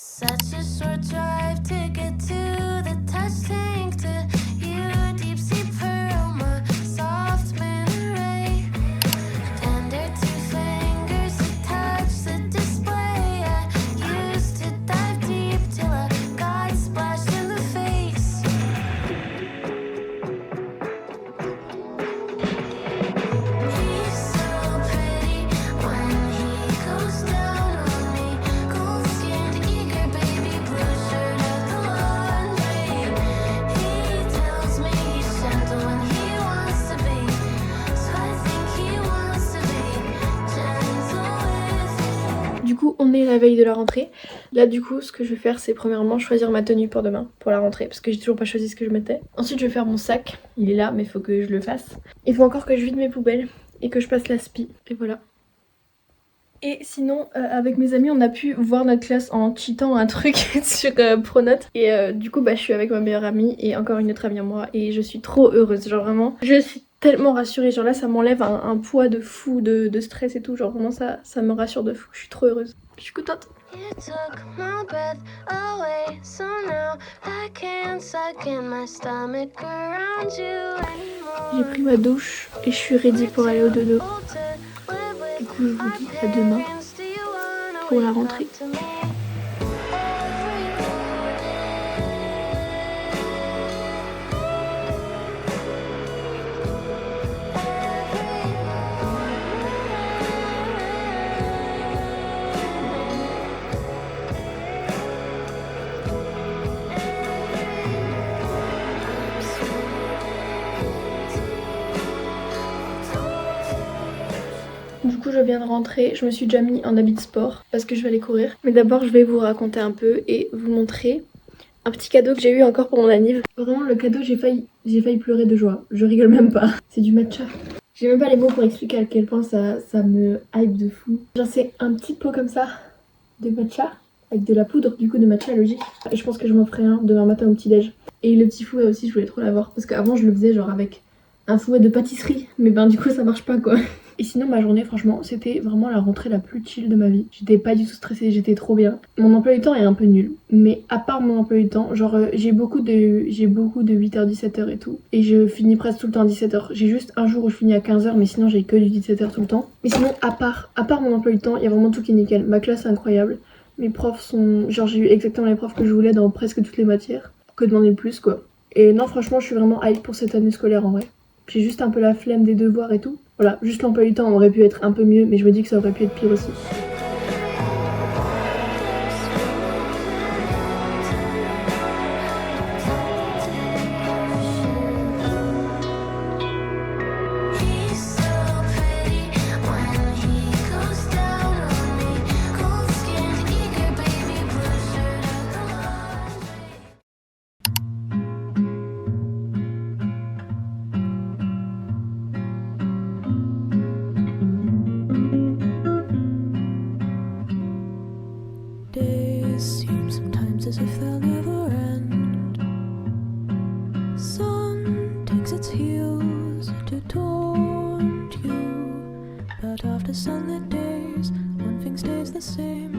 Such a short drive to get to the touch tank to you, deep sea pearl, my soft mint ray. Tender two fingers to touch the display. I used to dive deep till I got splashed in the face. He's so pretty when he goes down on me. Cold skinned, eager baby, blue shirt at the laundry. He tells me he's gentle when he wants to be, so I think he wants to be gentle with me. Du coup, on est la veille de la rentrée. Là, du coup, ce que je vais faire, c'est premièrement choisir ma tenue pour demain, pour la rentrée, parce que j'ai toujours pas choisi ce que je mettais. Ensuite, je vais faire mon sac. Il est là, mais il faut que je le fasse. Il faut encore que je vide mes poubelles et que je passe l'aspi. Et voilà. Et sinon, avec mes amis, on a pu voir notre classe en cheatant un truc sur Pronote. Et du coup, je suis avec ma meilleure amie et encore une autre amie à moi. Et je suis trop heureuse. Genre vraiment, je suis tellement rassurée. Genre là, ça m'enlève un poids de fou, de stress et tout. Genre vraiment, ça me rassure de fou. Je suis trop heureuse. Je suis contente. You took my breath away, so now I can't suck in my stomach around you anymore. J'ai pris ma douche et je suis ready pour aller au dodo. Du coup, je vous dis à demain pour la rentrée. Du coup, je viens de rentrer, je me suis déjà mis en habit de sport parce que je vais aller courir. Mais d'abord, je vais vous raconter un peu et vous montrer un petit cadeau que j'ai eu encore pour mon anniv. Vraiment, le cadeau, j'ai failli pleurer de joie. Je rigole même pas. C'est du matcha. J'ai même pas les mots pour expliquer à quel point ça me hype de fou. Genre, c'est un petit pot comme ça de matcha avec de la poudre du coup de matcha, logique. Et je pense que je m'en ferai un demain matin au petit-déj. Et le petit fouet aussi, je voulais trop l'avoir parce qu'avant, je le faisais genre avec un fouet de pâtisserie. Mais ben, du coup, ça marche pas quoi. Et sinon, ma journée, franchement, c'était vraiment la rentrée la plus chill de ma vie. J'étais pas du tout stressée, j'étais trop bien. Mon emploi du temps est un peu nul. Mais à part mon emploi du temps, genre, j'ai beaucoup de 8h-17h et tout. Et je finis presque tout le temps à 17h. J'ai juste un jour où je finis à 15h, mais sinon, j'ai que du 17h tout le temps. Mais sinon, à part mon emploi du temps, il y a vraiment tout qui est nickel. Ma classe est incroyable. Mes profs sont... Genre, j'ai eu exactement les profs que je voulais dans presque toutes les matières. Que demander de plus, quoi. Et non, franchement, je suis vraiment hype pour cette année scolaire, en vrai. J'ai juste un peu la flemme des devoirs et tout. Voilà, juste l'emploi du temps aurait pu être un peu mieux, mais je me dis que ça aurait pu être pire aussi. He's so pretty when he goes down on me. Cold skinned, eager baby, blue shirt at the laundry. Days seem sometimes as if they'll never end. Sun takes its heels to taunt you, but after sunlit days, one thing stays the same.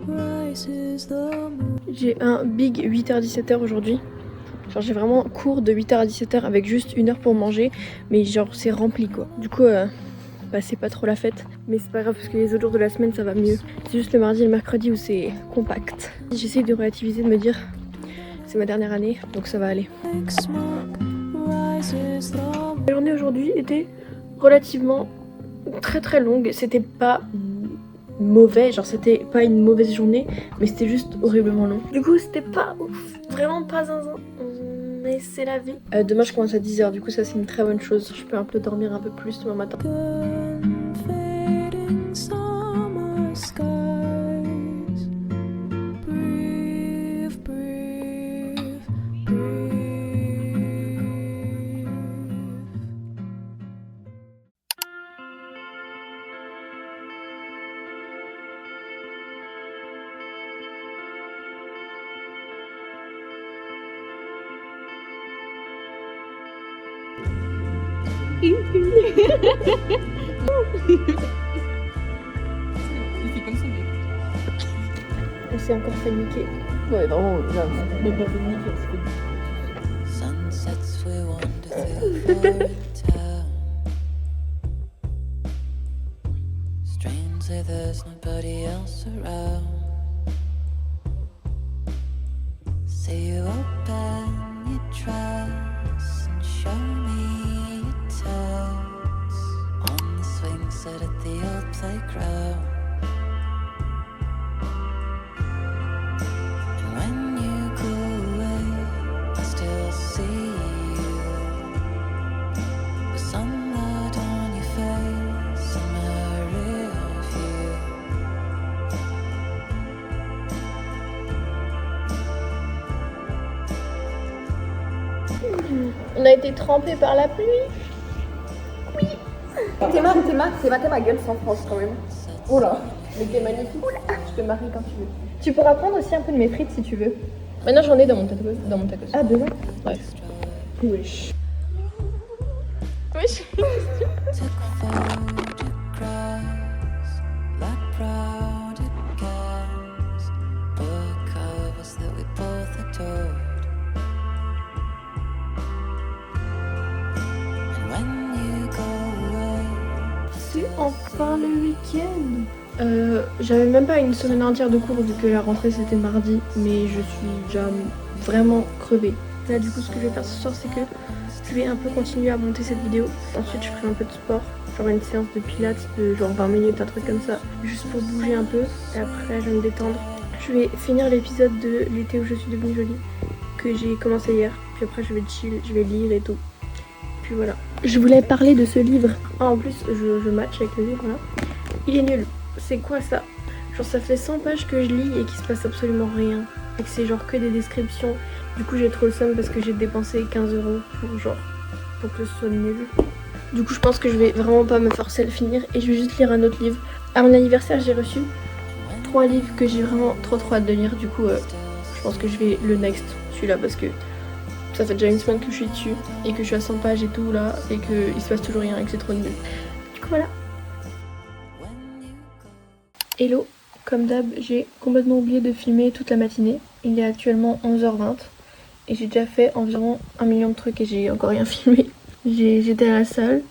Rises the moon. J'ai un big 8h-17h aujourd'hui. Genre j'ai vraiment cours de 8h à 17h avec juste 1 heure pour manger. Mais genre c'est rempli quoi. Du coup c'est pas trop la fête. Mais c'est pas grave parce que les autres jours de la semaine ça va mieux. C'est juste le mardi et le mercredi où c'est compact. J'essaie de relativiser, de me dire c'est ma dernière année donc ça va aller. Like smoke, rises the moon. La journée aujourd'hui était relativement très longue. C'était pas mauvais, genre c'était pas une mauvaise journée, mais c'était juste horriblement long. Du coup c'était pas ouf, vraiment pas zinzin, mais c'est la vie. Demain je commence à 10h, du coup ça c'est une très bonne chose. Je peux un peu dormir un peu plus demain matin. Gun fading summer skies. Breathe, breathe, breathe. Il fait comme ça, mec. s'est encore fait niquer. Ouais, vraiment, là, même pas fait nickel, c'est fait. Sunsets we wander through foreign town. Strangely, there's nobody else around. Say you open your dress and show me your toes on the swing set at the old playground. And when you go away, I still see you. The sunlight on your face and my rear view. On a été trempés par la pluie. T'es ma gueule sans France quand même. Oh là, mais t'es magnifique. Je te marie quand tu veux. Tu pourras prendre aussi un peu de mes frites si tu veux. Maintenant j'en ai dans mon tacos. Ah, demain? Ouais. Wesh. Wesh. Took photographs like proud guys, book covers that we both adored. And when you go away, C'est enfin le week-end. J'avais même pas une semaine entière de cours vu que la rentrée c'était mardi, mais je suis déjà vraiment crevée. Là du coup ce que je vais faire ce soir c'est que je vais un peu continuer à monter cette vidéo. Ensuite je ferai un peu de sport, genre une séance de pilates de genre 20 minutes, un truc comme ça, juste pour bouger un peu. Et après je vais me détendre. Je vais finir l'épisode de l'été où je suis devenue jolie que j'ai commencé hier. Puis après je vais chill, je vais lire et tout. Puis voilà. Je voulais parler de ce livre. Ah, en plus je match avec le livre là. Il est nul. C'est quoi ça? Genre ça fait 100 pages que je lis et qu'il se passe absolument rien. Et que c'est genre que des descriptions. Du coup j'ai trop le seum parce que j'ai dépensé 15 € pour que ce soit nul. Du coup je pense que je vais vraiment pas me forcer à le finir et je vais juste lire un autre livre. À mon anniversaire j'ai reçu 3 livres que j'ai vraiment trop hâte de lire. Du coup je pense que je vais le next, celui-là, parce que ça fait déjà une semaine que je suis dessus et que je suis à 100 pages et tout là et qu'il se passe toujours rien et que c'est trop nul. Du coup voilà. Hello, comme d'hab, j'ai complètement oublié de filmer toute la matinée. Il est actuellement 11h20 et j'ai déjà fait environ 1 million de trucs et j'ai encore rien filmé. J'étais à la salle,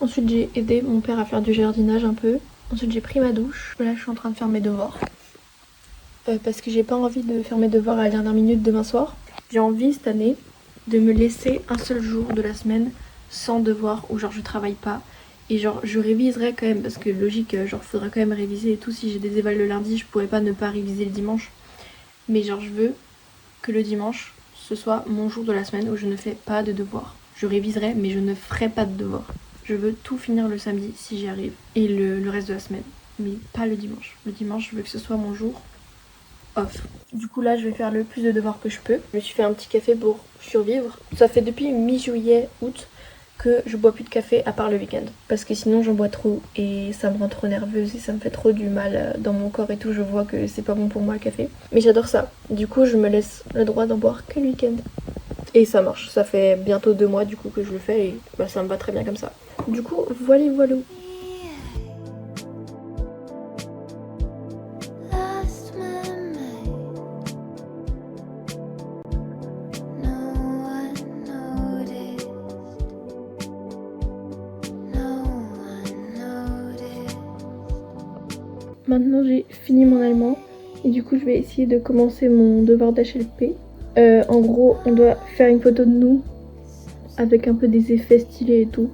ensuite j'ai aidé mon père à faire du jardinage un peu, ensuite j'ai pris ma douche. Là je suis en train de faire mes devoirs parce que j'ai pas envie de faire mes devoirs à la dernière minute demain soir. J'ai envie cette année de me laisser un seul jour de la semaine sans devoir où genre je travaille pas. Et genre je réviserai quand même parce que logique genre faudra quand même réviser et tout. Si j'ai des évals le lundi je pourrais pas ne pas réviser le dimanche. Mais genre je veux que le dimanche ce soit mon jour de la semaine où je ne fais pas de devoirs. Je réviserai mais je ne ferai pas de devoirs. Je veux tout finir le samedi si j'y arrive. Et le reste de la semaine. Mais pas le dimanche. Le dimanche je veux que ce soit mon jour off. Du coup là je vais faire le plus de devoirs que je peux. Je me suis fait un petit café pour survivre. Ça fait depuis mi-juillet, août que je bois plus de café à part le week-end parce que sinon j'en bois trop et ça me rend trop nerveuse et ça me fait trop du mal dans mon corps et tout. Je vois que c'est pas bon pour moi le café, mais j'adore ça. Du coup je me laisse le droit d'en boire que le week-end et ça marche. Ça fait bientôt 2 mois du coup que je le fais et bah, ça me va très bien comme ça. Du coup voilà. Last memory, no one noticed. No one noticed. Maintenant j'ai fini mon allemand et du coup je vais essayer de commencer mon devoir d'HLP. En gros on doit faire une photo de nous avec un peu des effets stylés et tout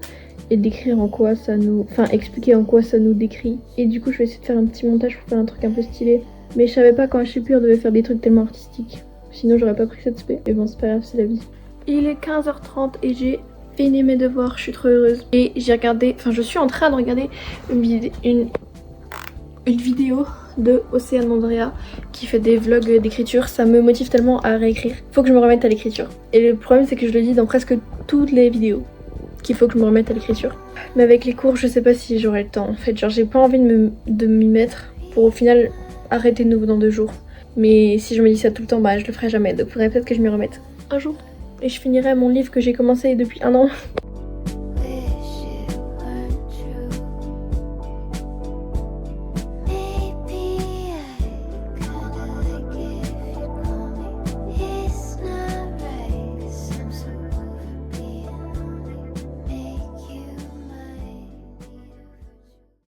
et décrire en quoi ça nous... Enfin expliquer en quoi ça nous décrit. Et du coup je vais essayer de faire un petit montage pour faire un truc un peu stylé. Mais je savais pas qu'en HLP on devait faire des trucs tellement artistiques. Sinon j'aurais pas pris cette spé. Mais bon c'est pas grave, c'est la vie. Il est 15h30 et j'ai fini mes devoirs, je suis trop heureuse. Et j'ai regardé... Enfin je suis en train de regarder une vidéo de Océane Andrea qui fait des vlogs d'écriture. Ça me motive tellement à réécrire. Faut que je me remette à l'écriture. Et le problème c'est que je le dis dans presque toutes les vidéos qu'il faut que je me remette à l'écriture. Mais avec les cours je sais pas si j'aurai le temps en fait. Genre j'ai pas envie de m'y mettre pour au final arrêter de nouveau dans 2 jours. Mais si je me dis ça tout le temps bah je le ferai jamais. Donc faudrait peut-être que je m'y remette un jour. Et je finirai mon livre que j'ai commencé depuis 1 an.